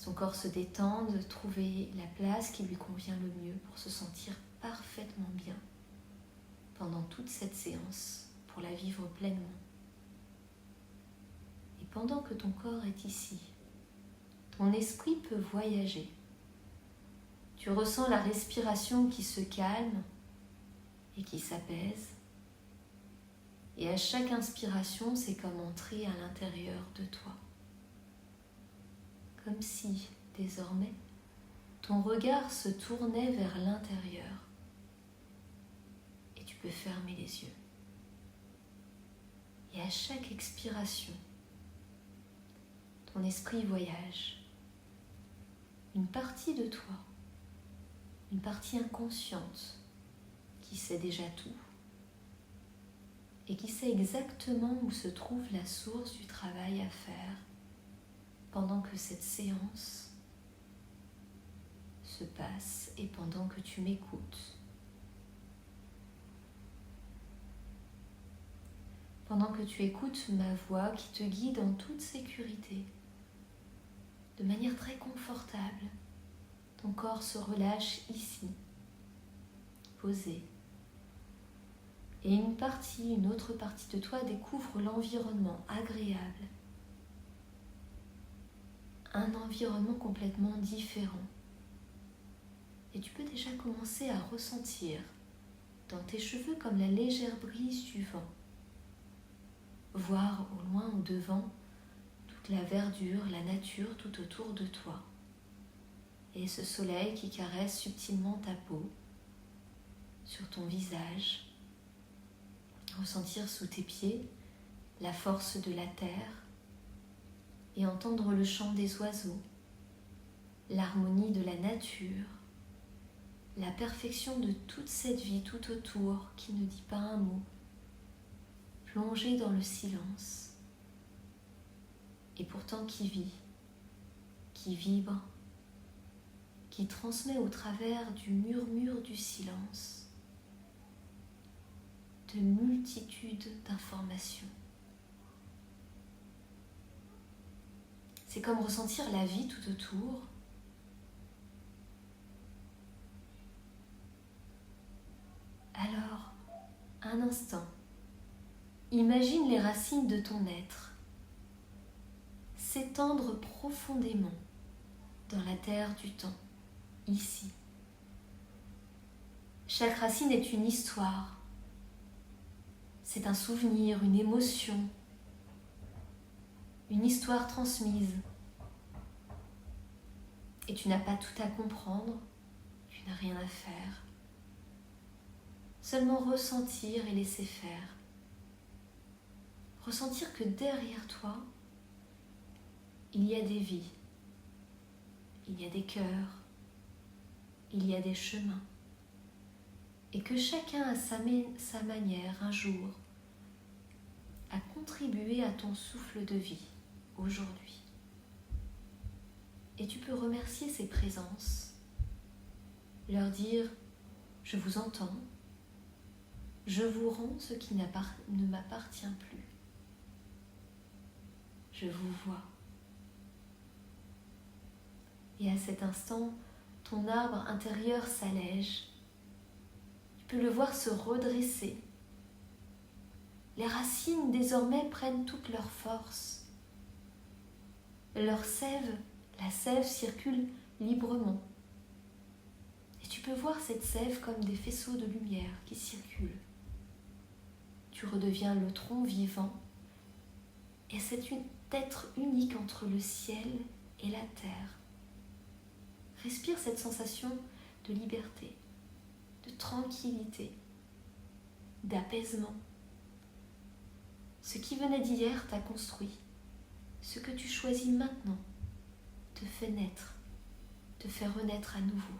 Son corps se détend, de trouver la place qui lui convient le mieux pour se sentir parfaitement bien pendant toute cette séance, pour la vivre pleinement. Et pendant que ton corps est ici, ton esprit peut voyager. Tu ressens la respiration qui se calme et qui s'apaise. Et à chaque inspiration, c'est comme entrer à l'intérieur de toi. Comme si, désormais, ton regard se tournait vers l'intérieur. Et tu peux fermer les yeux. Et à chaque expiration, ton esprit voyage. Une partie de toi, une partie inconsciente qui sait déjà tout et qui sait exactement où se trouve la source du travail à faire pendant que cette séance se passe et pendant que tu m'écoutes. Pendant que tu écoutes ma voix qui te guide en toute sécurité, de manière très confortable, ton corps se relâche ici, posé. Et une autre partie de toi découvre l'environnement agréable. Un environnement complètement différent. Et tu peux déjà commencer à ressentir dans tes cheveux comme la légère brise du vent. Voir au loin, au devant, toute la verdure, la nature tout autour de toi. Et ce soleil qui caresse subtilement ta peau, sur ton visage. Ressentir sous tes pieds la force de la terre et entendre le chant des oiseaux, l'harmonie de la nature, la perfection de toute cette vie tout autour qui ne dit pas un mot, plongée dans le silence et pourtant qui vit, qui vibre, qui transmet au travers du murmure du silence de multitudes d'informations. C'est comme ressentir la vie tout autour. Alors, un instant, imagine les racines de ton être s'étendre profondément dans la terre du temps, ici. Chaque racine est une histoire. C'est un souvenir, une émotion, une histoire transmise. Et tu n'as pas tout à comprendre, tu n'as rien à faire. Seulement ressentir et laisser faire. Ressentir que derrière toi, il y a des vies, il y a des cœurs, il y a des chemins. Et que chacun à sa manière, un jour, a contribué à ton souffle de vie aujourd'hui. Et tu peux remercier ces présences, leur dire « Je vous entends, je vous rends ce qui ne m'appartient plus, je vous vois. » Et à cet instant, ton arbre intérieur s'allège. Tu peux le voir se redresser. Les racines désormais prennent toute leur force. La sève circule librement. Et tu peux voir cette sève comme des faisceaux de lumière qui circulent. Tu redeviens le tronc vivant. Et c'est être unique entre le ciel et la terre. Respire cette sensation de liberté, de tranquillité, d'apaisement. Ce qui venait d'hier t'a construit. Ce que tu choisis maintenant te fait naître, te fait renaître à nouveau.